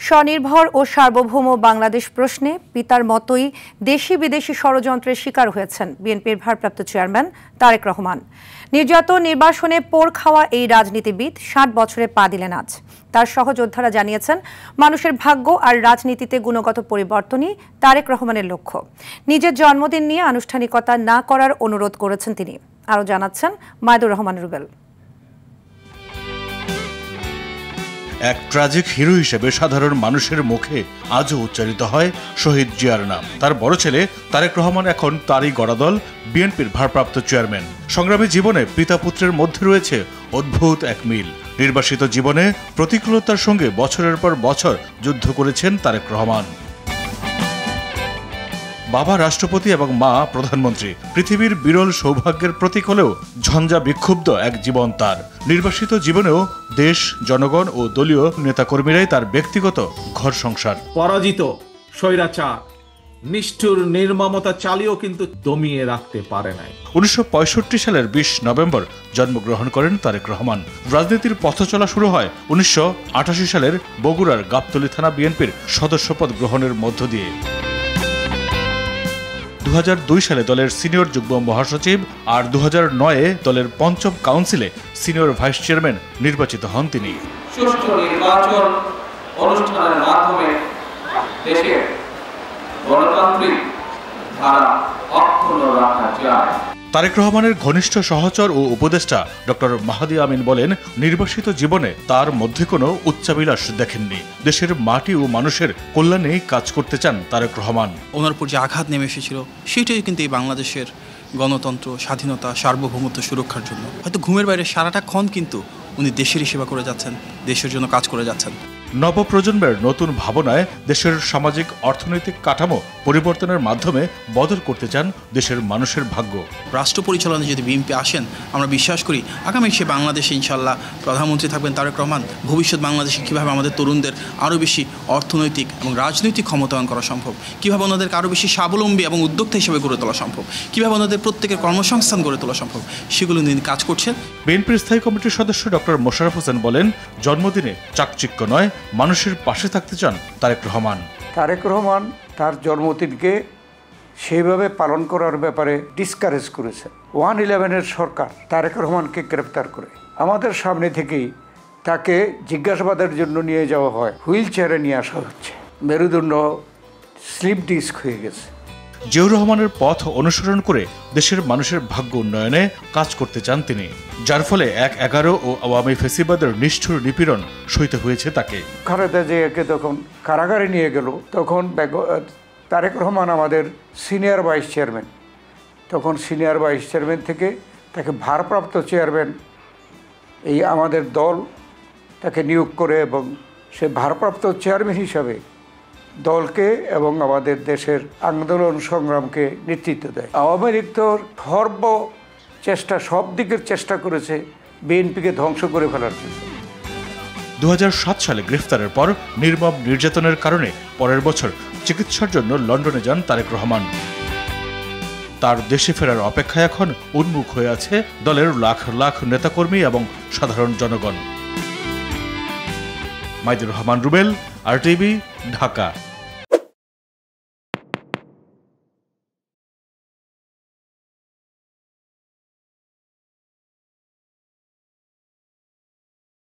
স্বনির্ভর ও সার্বভৌম বাংলাদেশ প্রশ্নে পিতার মতোই দেশি বিদেশি ষড়যন্ত্রের শিকার হয়েছেন বিএনপির ভারপ্রাপ্ত চেয়ারম্যান তারেক রহমান। নির্যাতন নির্বাসনে পোড় খাওয়া এই রাজনীতিবিদ ৬০ বছরে পা দিলেন আজ। তার সহযোদ্ধারা জানিয়েছেন, মানুষের ভাগ্য আর রাজনীতিতে গুণগত পরিবর্তনই তারেক রহমানের লক্ষ্য। নিজের জন্মদিন নিয়ে আনুষ্ঠানিকতা না করার অনুরোধ করেছেন তিনি। আরও জানাচ্ছেন মাইদুর রহমান রুবেল। এক ট্র্যাজিক হিরো হিসেবে সাধারণ মানুষের মুখে আজও উচ্চারিত হয় শহীদ জিয়ার নাম। তার বড় ছেলে তারেক রহমান এখন তারই গড়া দল বিএনপির ভারপ্রাপ্ত চেয়ারম্যান। সংগ্রামী জীবনে পিতা পুত্রের মধ্যে রয়েছে অদ্ভুত এক মিল। নির্বাসিত জীবনে প্রতিকূলতার সঙ্গে বছরের পর বছর যুদ্ধ করেছেন তারেক রহমান। বাবা রাষ্ট্রপতি এবং মা প্রধানমন্ত্রী, পৃথিবীর বিরল সৌভাগ্যের প্রতীক হলেও ঝঞ্ঝা বিক্ষুব্ধ এক জীবন তার। নির্বাসিত জীবনেও দেশ, জনগণ ও দলীয় নেতাকর্মীরাই তার ব্যক্তিগত ঘর সংসার। পরাজিত স্বৈরাচার নিষ্ঠুর নির্মমতা চালিয়েও কিন্তু দমিয়ে রাখতে পারে নাই। ১৯৬৫ সালের ২০ নভেম্বর জন্মগ্রহণ করেন তারেক রহমান। রাজনীতির পথ চলা শুরু হয় ১৯৮৮ সালের বগুড়ার গাবতলী থানা বিএনপির সদস্যপদ গ্রহণের মধ্য দিয়ে। ২০০২ সালে দলের সিনিয়র যুগ্ম মহাসচিব আর ২০০৯-এ দলের পঞ্চম কাউন্সিলে সিনিয়র ভাইস চেয়ারম্যান নির্বাচিত হন তিনি। সুষ্ঠু নির্বাচন অনুষ্ঠানের মাধ্যমে দেশের গণতান্ত্রিক ধারা অক্ষুণ্ণ রাখা যায়। তারেক রহমানের ঘনিষ্ঠ সহচর ও উপদেষ্টা ডক্টর মাহাদি আমিন বলেন, নির্বাসিত জীবনে তার মধ্যে কোনো উচ্চাভিলাষ দেখেননি। দেশের মাটি ও মানুষের কল্যাণে কাজ করতে চান তারেক রহমান। ওনার উপর যে আঘাত নেমে এসেছিল সেটাই কিন্তু এই বাংলাদেশের গণতন্ত্র, স্বাধীনতা, সার্বভৌমত্ব সুরক্ষার জন্য। হয়তো ঘুমের বাইরে সারাটা ক্ষণ কিন্তু উনি দেশেরই সেবা করে যাচ্ছেন, দেশের জন্য কাজ করে যাচ্ছেন। নবপ্রজন্মের নতুন ভাবনায় দেশের সামাজিক অর্থনৈতিক কাঠামো পরিবর্তনের মাধ্যমে বদল করতে চান দেশের মানুষের ভাগ্য। রাষ্ট্র পরিচালনায় যদি বিএনপি আসেন, আমরা বিশ্বাস করি আগামী সে বাংলাদেশে ইনশাল্লাহ প্রধানমন্ত্রী থাকবেন তারেক রহমান। ভবিষ্যৎ বাংলাদেশে কীভাবে আমাদের তরুণদের আরও বেশি অর্থনৈতিক এবং রাজনৈতিক ক্ষমতায়ন করা সম্ভব, কীভাবে ওনাদেরকে আরও বেশি স্বাবলম্বী এবং উদ্যোক্তা হিসেবে গড়ে তোলা সম্ভব, কীভাবে ওনাদের প্রত্যেকের কর্মসংস্থান গড়ে তোলা সম্ভব, সেগুলো নিয়ে কাজ করছেন। বিএনপির স্থায়ী কমিটির সদস্য ডক্টর মোশাররফ হোসেন বলেন, জন্মদিনে চাকচিক্য নয়, মানুষের পাশে থাকতে চান তারেক রহমান। তারেক রহমান তার জন্মদিনকে সেইভাবে পালন করার ব্যাপারে ডিসকারেজ করেছে। 111-এর সরকার তারেক রহমানকে গ্রেপ্তার করে আমাদের সামনে থেকেই তাকে জিজ্ঞাসাবাদের জন্য নিয়ে যাওয়া হয়, হুইল চেয়ারে নিয়ে আসা হচ্ছে। মেরুদণ্ড স্লিপ ডিস্ক হয়ে গেছে। জিয়াউর রহমানের পথ অনুসরণ করে দেশের মানুষের ভাগ্য উন্নয়নে কাজ করতে চান তিনি, যার ফলে ১/১১ ও আওয়ামী ফ্যাসিবাদের নিষ্ঠুর নিপীড়ন সইতে হয়েছে তাকে। খালেদা জিয়াকে তখন কারাগারে নিয়ে গেল, তখন তারেক রহমান আমাদের সিনিয়র ভাইস চেয়ারম্যান। তখন সিনিয়র ভাইস চেয়ারম্যান থেকে তাকে ভারপ্রাপ্ত চেয়ারম্যান এই আমাদের দল তাকে নিয়োগ করে এবং সে ভারপ্রাপ্ত চেয়ারম্যান হিসাবে দলকে এবং আমাদের দেশের আন্দোলন সংগ্রামকে নেতৃত্ব দেয়। আওয়ামী লীগ তো সব দিকের চেষ্টা করেছে বিএনপিকে ধ্বংস করে ফেলার জন্য। ২০০৭ সালে গ্রেফতারের পর নির্মম নির্যাতনের কারণে পরের বছর চিকিৎসার জন্য লন্ডনে যান তারেক রহমান। তার দেশে ফেরার অপেক্ষায় এখন উন্মুখ হয়ে আছে দলের লাখ লাখ নেতাকর্মী এবং সাধারণ জনগণ। মাইদুর রহমান রুবেল, RTV, ঢাকা।